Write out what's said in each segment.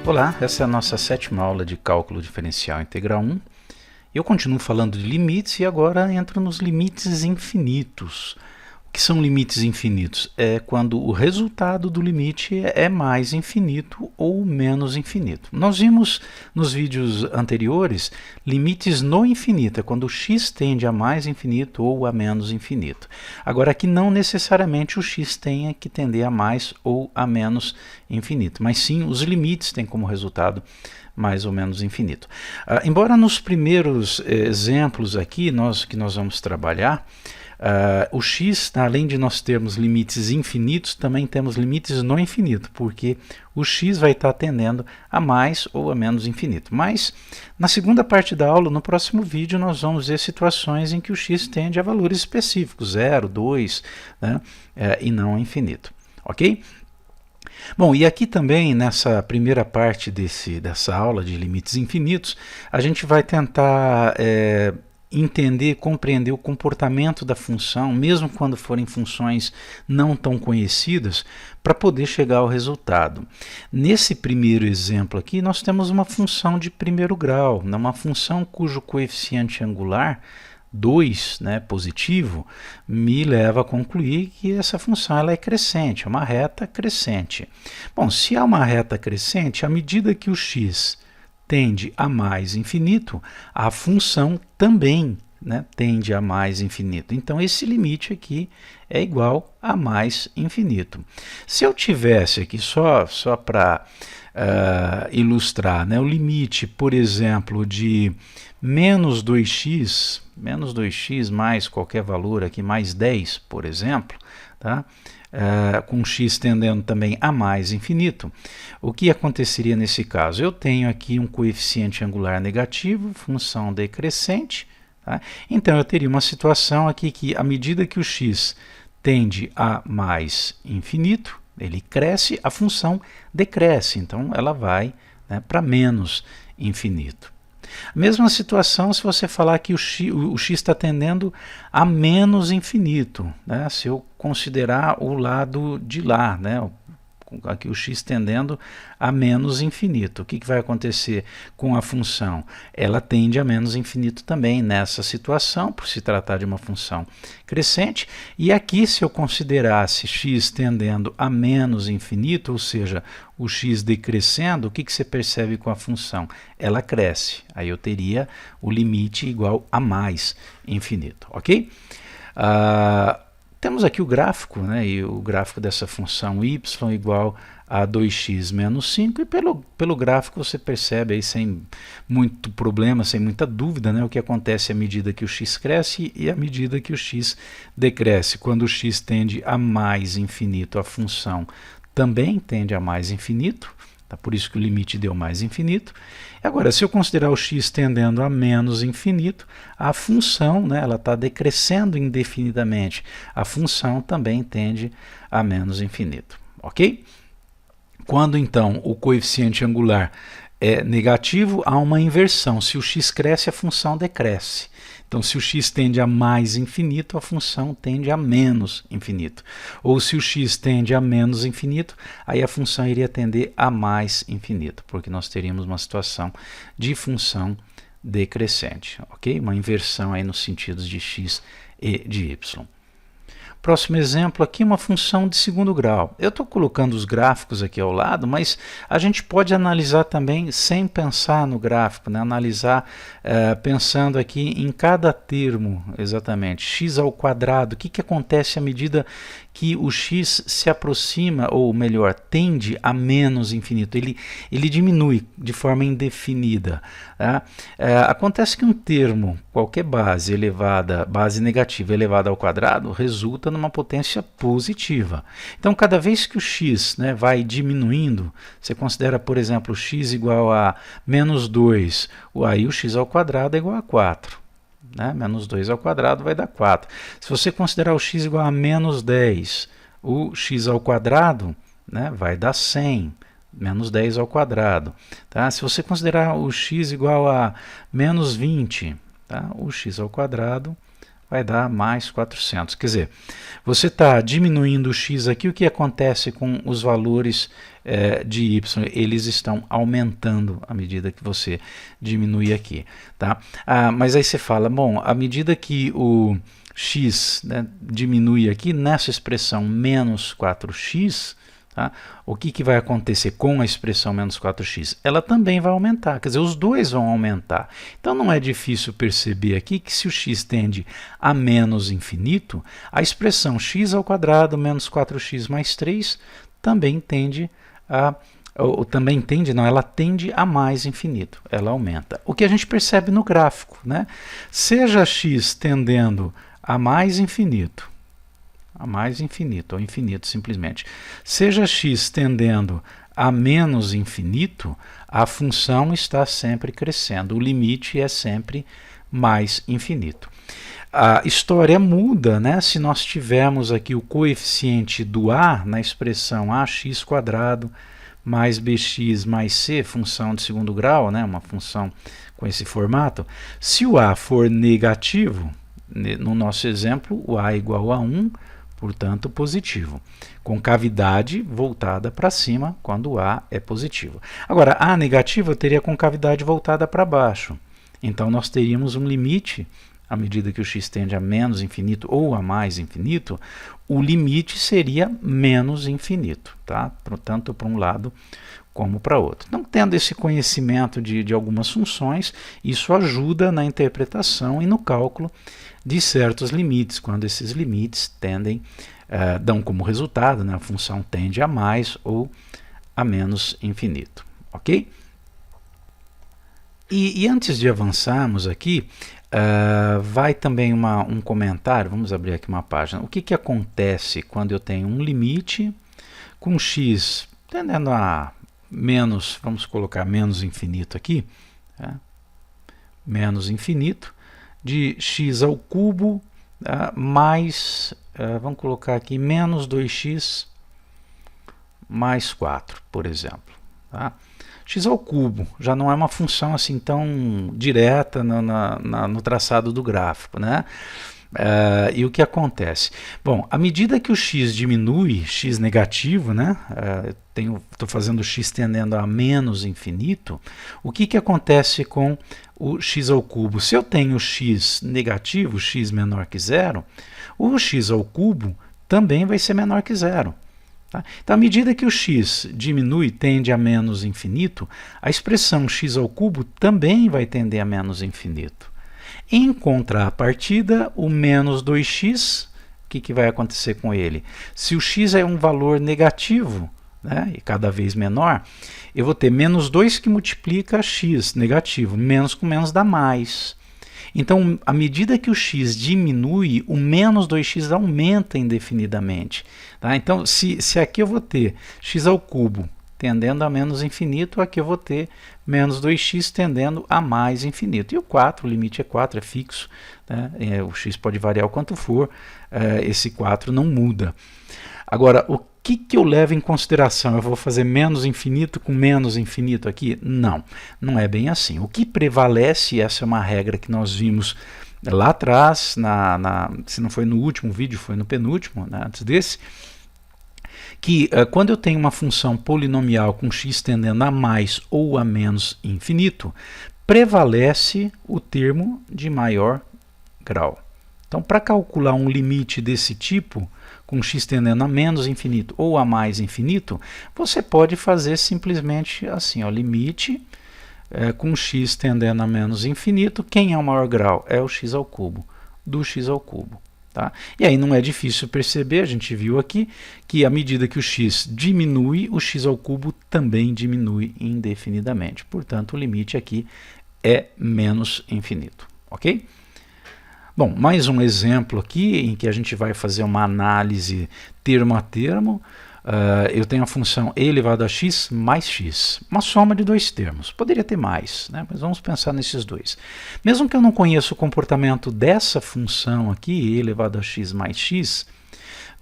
Olá, essa é a nossa 7ª aula de Cálculo Diferencial Integral 1. Eu continuo falando de limites e agora entro nos limites infinitos. O que são limites infinitos? É quando o resultado do limite é mais infinito ou menos infinito. Nós vimos nos vídeos anteriores limites no infinito, é quando o x tende a mais infinito ou a menos infinito. Agora aqui não necessariamente o x tenha que tender a mais ou a menos infinito, mas sim os limites têm como resultado mais ou menos infinito. Embora nos primeiros exemplos aqui que nós vamos trabalhar, o x, além de nós termos limites infinitos, também temos limites no infinito, porque o x vai estar tendendo a mais ou a menos infinito. Mas, na segunda parte da aula, no próximo vídeo, nós vamos ver situações em que o x tende a valores específicos, 0, 2, né, e não a infinito. Ok? Bom, e aqui também, nessa primeira parte dessa aula de limites infinitos, a gente vai tentar entender, compreender o comportamento da função, mesmo quando forem funções não tão conhecidas, para poder chegar ao resultado. Nesse primeiro exemplo aqui, nós temos uma função de primeiro grau, uma função cujo coeficiente angular 2, né, positivo, me leva a concluir que essa função ela é crescente, é uma reta crescente. Bom, se é uma reta crescente, à medida que o x tende a mais infinito, a função também, né, tende a mais infinito. Então, esse limite aqui é igual a mais infinito. Se eu tivesse aqui, só para ilustrar, né, o limite, por exemplo, de menos 2x mais qualquer valor aqui, mais 10, por exemplo, tá? Com x tendendo também a mais infinito, o que aconteceria nesse caso? Eu tenho aqui um coeficiente angular negativo, função decrescente, tá? Então eu teria uma situação aqui que, à medida que o x tende a mais infinito, ele cresce, a função decresce, então ela vai, né, para menos infinito. Mesma situação se você falar que o x está tendendo a menos infinito, né? Se eu considerar o lado de lá, né? Aqui o x tendendo a menos infinito. O que vai acontecer com a função? Ela tende a menos infinito também nessa situação, por se tratar de uma função crescente. E aqui, se eu considerasse x tendendo a menos infinito, ou seja, o x decrescendo, o que você percebe com a função? Ela cresce. Aí eu teria o limite igual a mais infinito, ok? Temos aqui o gráfico, né, e o gráfico dessa função y igual a 2x menos 5, e pelo gráfico você percebe aí sem muito problema, sem muita dúvida, né, o que acontece à medida que o x cresce e à medida que o x decresce. Quando o x tende a mais infinito, a função também tende a mais infinito, tá? Por isso que o limite deu mais infinito. Agora, se eu considerar o x tendendo a menos infinito, a função, né, ela está decrescendo indefinidamente. A função também tende a menos infinito, ok? Quando, então, o coeficiente angular é negativo, há uma inversão. Se o x cresce, a função decresce. Então, se o x tende a mais infinito, a função tende a menos infinito. Ou se o x tende a menos infinito, aí a função iria tender a mais infinito, porque nós teríamos uma situação de função decrescente, ok? Uma inversão aí nos sentidos de x e de y. Próximo exemplo aqui, uma função de segundo grau. Eu estou colocando os gráficos aqui ao lado, mas a gente pode analisar também sem pensar no gráfico, né? Analisar pensando aqui em cada termo, exatamente. X ao quadrado, o que acontece à medida que o x se aproxima, ou melhor, tende a menos infinito? Ele diminui de forma indefinida. Tá? Acontece que um termo, qualquer base negativa elevada ao quadrado, resulta numa potência positiva. Então, cada vez que o x, né, vai diminuindo, você considera, por exemplo, x igual a menos 2, aí o x ao quadrado é igual a 4. Né? Menos 2 ao quadrado vai dar 4. Se você considerar o x igual a menos 10, o x ao quadrado, né, vai dar 100. Menos 10 ao quadrado. Tá? Se você considerar o x igual a menos 20, tá? O x ao quadrado vai dar mais 400. Quer dizer, você está diminuindo o x aqui, o que acontece com os valores de y? Eles estão aumentando à medida que você diminui aqui. Tá? Mas aí você fala, bom, à medida que o x, né, diminui aqui, nessa expressão menos 4x, tá? O que vai acontecer com a expressão menos 4x? Ela também vai aumentar, quer dizer, os dois vão aumentar. Então não é difícil perceber aqui que se o x tende a menos infinito, a expressão x ao quadrado menos 4x mais 3 também tende a... ela tende a mais infinito, ela aumenta. O que a gente percebe no gráfico, né? Seja x tendendo a mais infinito, ou infinito simplesmente, seja x tendendo a menos infinito, a função está sempre crescendo, o limite é sempre mais infinito. A história muda, né, se nós tivermos aqui o coeficiente do a na expressão ax quadrado mais bx mais c, função de segundo grau, né, uma função com esse formato. Se o a for negativo, no nosso exemplo, o a é igual a 1, portanto positivo, com cavidade voltada para cima quando o a é positivo. Agora, a negativo eu teria com cavidade voltada para baixo, então nós teríamos um limite, à medida que o x tende a menos infinito ou a mais infinito, o limite seria menos infinito, tá? Tanto para um lado como para outro. Então, tendo esse conhecimento de algumas funções, isso ajuda na interpretação e no cálculo de certos limites, quando esses limites tendem, dão como resultado, né, a função tende a mais ou a menos infinito, ok? E antes de avançarmos aqui, vai também um comentário, vamos abrir aqui uma página. O que acontece quando eu tenho um limite com x tendendo a menos, vamos colocar menos infinito aqui, menos infinito, de x ao cubo mais, vamos colocar aqui, menos 2x mais 4, por exemplo. Tá? X ao cubo já não é uma função assim tão direta no traçado do gráfico, né? E o que acontece? Bom, à medida que o x diminui, x negativo, né? Estou fazendo x tendendo a menos infinito, o que acontece com o x ao cubo? Se eu tenho x negativo, x menor que zero, o x ao cubo também vai ser menor que zero. Tá? Então, à medida que o x diminui, tende a menos infinito, a expressão x ao cubo também vai tender a menos infinito. Em contrapartida, o menos 2x, o que vai acontecer com ele? Se o x é um valor negativo, né, e cada vez menor, eu vou ter menos 2 que multiplica x negativo, menos com menos dá mais. Então, à medida que o x diminui, o menos 2x aumenta indefinidamente. Tá? Então, se aqui eu vou ter x ao cubo tendendo a menos infinito, aqui eu vou ter menos 2x tendendo a mais infinito. E o 4, o limite é 4, é fixo, né? O x pode variar o quanto for, esse 4 não muda. Agora, o que eu levo em consideração? Eu vou fazer menos infinito com menos infinito aqui? Não, não é bem assim. O que prevalece, essa é uma regra que nós vimos lá atrás, se não foi no último vídeo, foi no penúltimo, né, antes desse, que quando eu tenho uma função polinomial com x tendendo a mais ou a menos infinito, prevalece o termo de maior grau. Então, para calcular um limite desse tipo, com x tendendo a menos infinito ou a mais infinito, você pode fazer simplesmente assim, ó, limite com x tendendo a menos infinito, quem é o maior grau? É o x ao cubo, do x ao cubo. Tá? E aí não é difícil perceber, a gente viu aqui, que à medida que o x diminui, o x ao cubo também diminui indefinidamente. Portanto, o limite aqui é menos infinito. Ok? Bom, mais um exemplo aqui em que a gente vai fazer uma análise termo a termo. Eu tenho a função e elevado a x mais x, uma soma de dois termos. Poderia ter mais, né? Mas vamos pensar nesses dois. Mesmo que eu não conheça o comportamento dessa função aqui, e elevado a x mais x,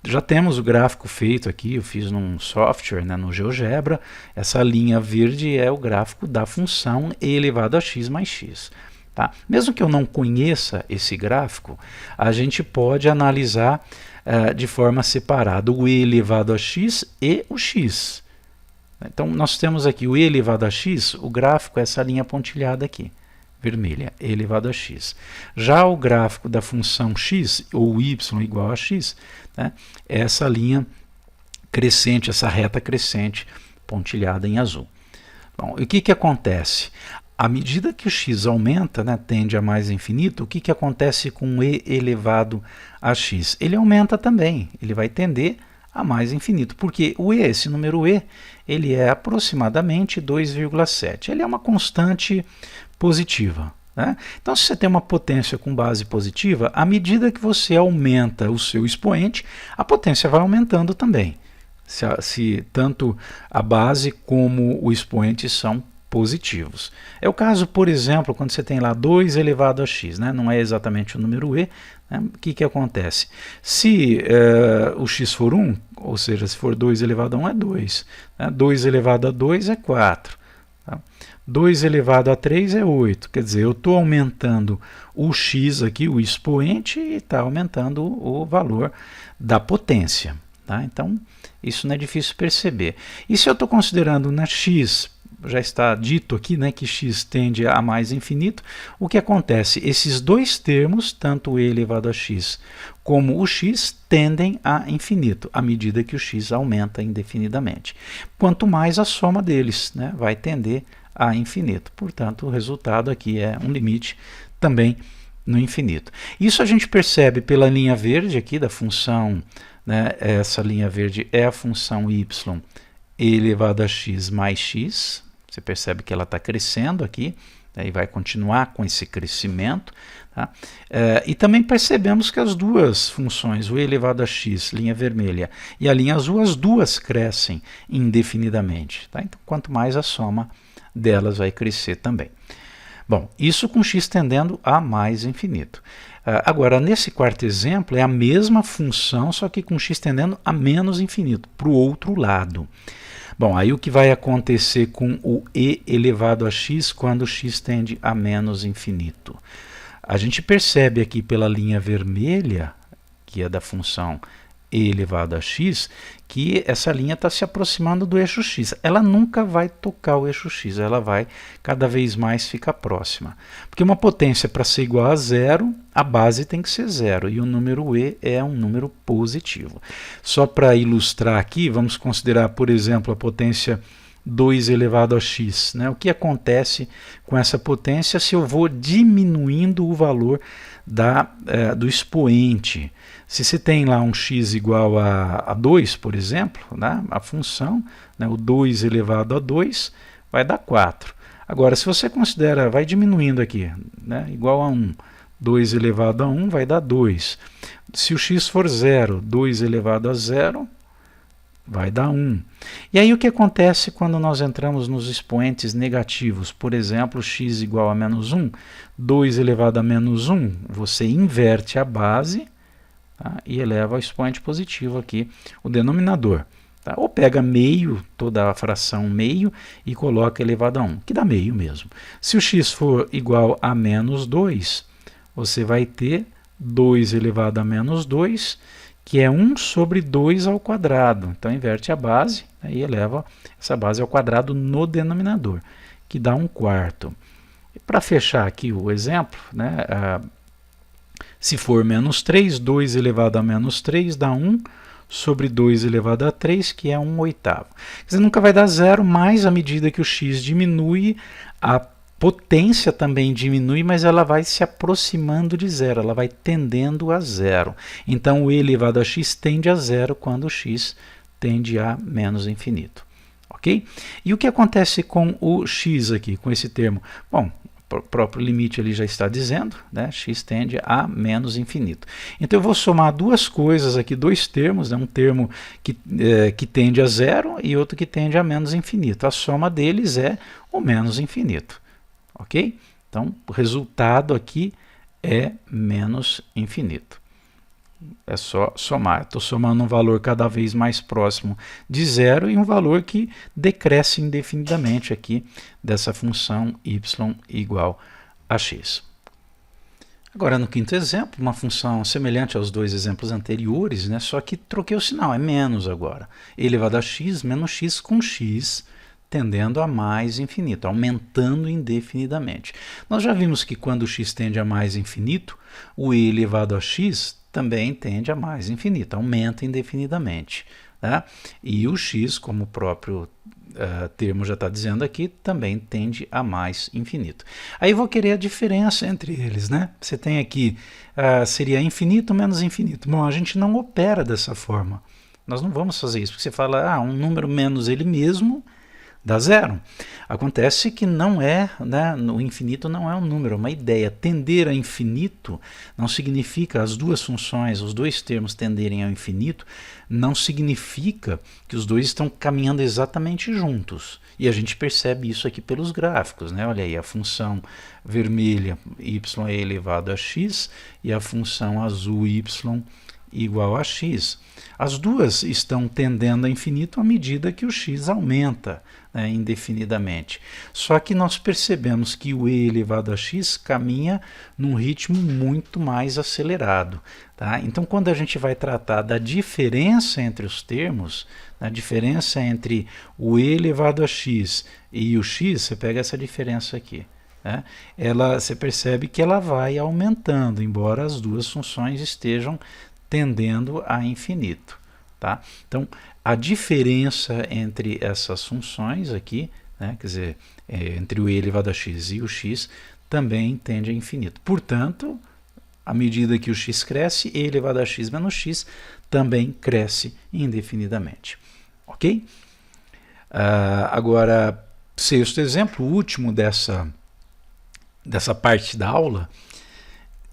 já temos o gráfico feito aqui, eu fiz num software, né, no GeoGebra. Essa linha verde é o gráfico da função e elevado a x mais x. Tá? Mesmo que eu não conheça esse gráfico, a gente pode analisar de forma separada o e elevado a x e o x. Então nós temos aqui o e elevado a x, o gráfico é essa linha pontilhada aqui, vermelha, e elevado a x. Já o gráfico da função x, ou y igual a x, né, é essa linha crescente, essa reta crescente pontilhada em azul. Bom, e o que acontece? À medida que o x aumenta, né, tende a mais infinito, o que acontece com o e elevado a x? Ele aumenta também, ele vai tender a mais infinito, porque o e, esse número e, ele é aproximadamente 2,7. Ele é uma constante positiva. Né? Então, se você tem uma potência com base positiva, à medida que você aumenta o seu expoente, a potência vai aumentando também. Se tanto a base como o expoente são positivos. É o caso, por exemplo, quando você tem lá 2 elevado a x, né? Não é exatamente o número e, né? O que acontece? Se o x for 1, ou seja, se for 2 elevado a 1 é 2, né? 2 elevado a 2 é 4, tá? 2 elevado a 3 é 8, quer dizer, eu estou aumentando o x aqui, o expoente, e está aumentando o valor da potência. Tá? Então, isso não é difícil perceber. E se eu estou considerando na x, já está dito aqui, né, que x tende a mais infinito, o que acontece? Esses dois termos, tanto o e elevado a x como o x, tendem a infinito, à medida que o x aumenta indefinidamente. Quanto mais a soma deles, né, vai tender a infinito. Portanto, o resultado aqui é um limite também no infinito. Isso a gente percebe pela linha verde aqui da função, né, essa linha verde é a função y elevado a x mais x. Você percebe que ela está crescendo aqui, né, e vai continuar com esse crescimento. Tá? E também percebemos que as duas funções, o e elevado a x, linha vermelha, e a linha azul, as duas crescem indefinidamente. Tá? Então, quanto mais a soma delas vai crescer também. Bom, isso com x tendendo a mais infinito. Agora, nesse quarto exemplo, é a mesma função, só que com x tendendo a menos infinito, para o outro lado. Bom, aí o que vai acontecer com o e elevado a x quando x tende a menos infinito? A gente percebe aqui pela linha vermelha, que é da função e elevado a x, que essa linha está se aproximando do eixo x. Ela nunca vai tocar o eixo x, ela vai cada vez mais ficar próxima. Porque uma potência, para ser igual a zero, a base tem que ser zero, e o número e é um número positivo. Só para ilustrar aqui, vamos considerar, por exemplo, a potência 2 elevado a x. Né? O que acontece com essa potência se eu vou diminuindo o valor do expoente? Se você tem lá um x igual a 2, por exemplo, né, a função, né, o 2 elevado a 2 vai dar 4. Agora, se você considera, vai diminuindo aqui, né, igual a 1, 2 elevado a 1 vai dar 2. Se o x for 0, 2 elevado a 0 vai dar 1. E aí o que acontece quando nós entramos nos expoentes negativos? Por exemplo, x igual a menos 1, 2 elevado a menos 1, você inverte a base, tá, e eleva o expoente positivo aqui, o denominador. Tá? Ou pega meio, toda a fração meio, e coloca elevado a 1, que dá meio mesmo. Se o x for igual a menos 2, você vai ter 2 elevado a menos 2, que é 1 sobre 2 ao quadrado. Então, inverte a base, né, e eleva essa base ao quadrado no denominador, que dá 1/4. Para fechar aqui o exemplo, né, se for menos 3, 2 elevado a menos 3 dá 1 sobre 2 elevado a 3, que é 1/8. Quer dizer, nunca vai dar zero, mas à medida que o x diminui, a potência também diminui, mas ela vai se aproximando de zero, ela vai tendendo a zero. Então, o e elevado a x tende a zero quando o x tende a menos infinito. Ok? E o que acontece com o x aqui, com esse termo? Bom, o próprio limite ele já está dizendo, né? X tende a menos infinito. Então, eu vou somar duas coisas aqui, dois termos, né? Um termo que tende a zero e outro que tende a menos infinito. A soma deles é o menos infinito. Ok? Então, o resultado aqui é menos infinito. É só somar. Estou somando um valor cada vez mais próximo de zero e um valor que decresce indefinidamente aqui dessa função y igual a x. Agora, no quinto exemplo, uma função semelhante aos dois exemplos anteriores, né, só que troquei o sinal, é menos agora. E elevado a x menos x com x tendendo a mais infinito, aumentando indefinidamente. Nós já vimos que quando x tende a mais infinito, o e elevado a x também tende a mais infinito, aumenta indefinidamente. Tá? E o x, como o próprio termo já está dizendo aqui, também tende a mais infinito. Aí eu vou querer a diferença entre eles, né? Você tem aqui, seria infinito menos infinito. Bom, a gente não opera dessa forma. Nós não vamos fazer isso, porque você fala, um número menos ele mesmo dá zero. Acontece que não é, né, o infinito não é um número, é uma ideia. Tender a infinito não significa as duas funções, os dois termos tenderem ao infinito, não significa que os dois estão caminhando exatamente juntos. E a gente percebe isso aqui pelos gráficos, né? Olha aí, a função vermelha y é elevado a x e a função azul y igual a x. As duas estão tendendo a infinito à medida que o x aumenta, né, indefinidamente. Só que nós percebemos que o e elevado a x caminha num ritmo muito mais acelerado. Tá? Então, quando a gente vai tratar da diferença entre os termos, a diferença entre o e elevado a x e o x, você pega essa diferença aqui. Né? Você percebe que ela vai aumentando, embora as duas funções estejam tendendo a infinito. Tá? Então, a diferença entre essas funções aqui, né, quer dizer, entre o e elevado a x e o x, também tende a infinito. Portanto, à medida que o x cresce, e elevado a x menos x também cresce indefinidamente. Ok? Agora, sexto exemplo, o último dessa parte da aula,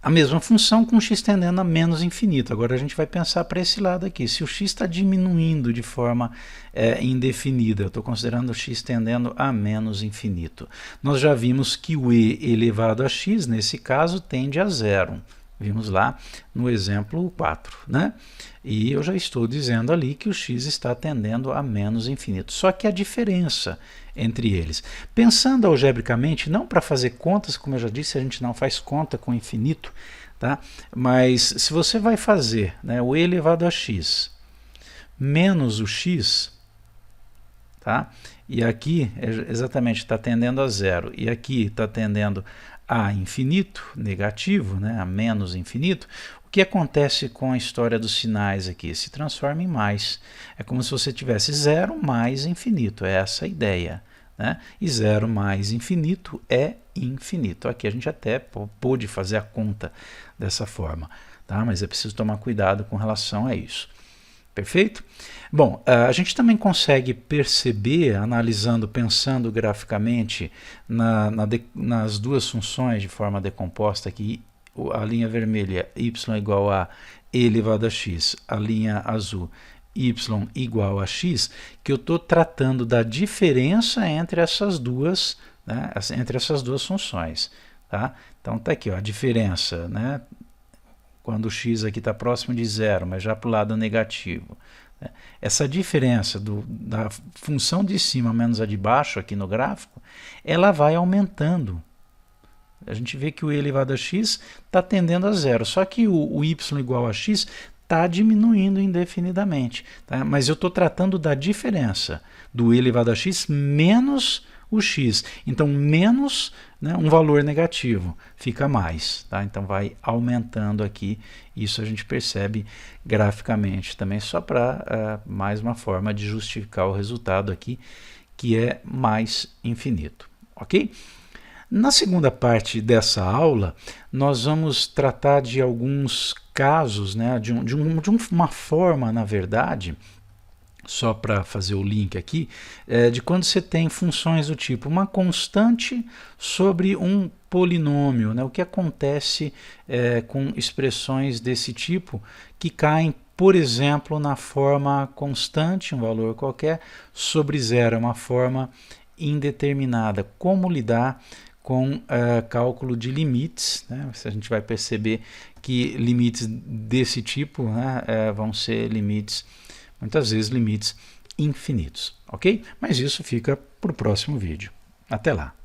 a mesma função com x tendendo a menos infinito. Agora a gente vai pensar para esse lado aqui. Se o x está diminuindo de forma indefinida, eu estou considerando o x tendendo a menos infinito. Nós já vimos que o e elevado a x, nesse caso, tende a zero. Vimos lá no exemplo 4. Né? E eu já estou dizendo ali que o x está tendendo a menos infinito. Só que a diferença entre eles, pensando algebricamente, não para fazer contas, como eu já disse, a gente não faz conta com infinito, tá? Mas se você vai fazer, né, o e elevado a x menos o x, tá? E aqui exatamente está tendendo a zero, e aqui está tendendo a infinito, negativo, né, a menos infinito, o que acontece com a história dos sinais aqui? Se transforma em mais. É como se você tivesse zero mais infinito, é essa a ideia. Né? E zero mais infinito é infinito. Aqui a gente até pôde fazer a conta dessa forma, tá? Mas é preciso tomar cuidado com relação a isso. Perfeito? Bom, a gente também consegue perceber, analisando, pensando graficamente nas duas funções de forma decomposta aqui, a linha vermelha y igual a e elevado a x, a linha azul y igual a x, que eu estou tratando da diferença entre essas duas, né, entre essas duas funções. Tá? Então está aqui, ó, a diferença, né, quando o x aqui está próximo de zero, mas já para o lado negativo. Né? Essa diferença da função de cima menos a de baixo aqui no gráfico, ela vai aumentando. A gente vê que o e elevado a x está tendendo a zero, só que o y igual a x está diminuindo indefinidamente. Tá? Mas eu estou tratando da diferença do e elevado a x menos o x. Então, menos, né, um valor negativo, fica mais. Tá? Então, vai aumentando aqui. Isso a gente percebe graficamente também, só para mais uma forma de justificar o resultado aqui, que é mais infinito. Ok? Na segunda parte dessa aula, nós vamos tratar de alguns casos, né, de uma forma, na verdade, só para fazer o link aqui, de quando você tem funções do tipo uma constante sobre um polinômio, né, o que acontece com expressões desse tipo que caem, por exemplo, na forma constante, um valor qualquer, sobre zero, uma forma indeterminada. Como lidar com cálculo de limites, né? A gente vai perceber que limites desse tipo, né, vão ser limites, muitas vezes limites infinitos, ok? Mas isso fica para o próximo vídeo. Até lá!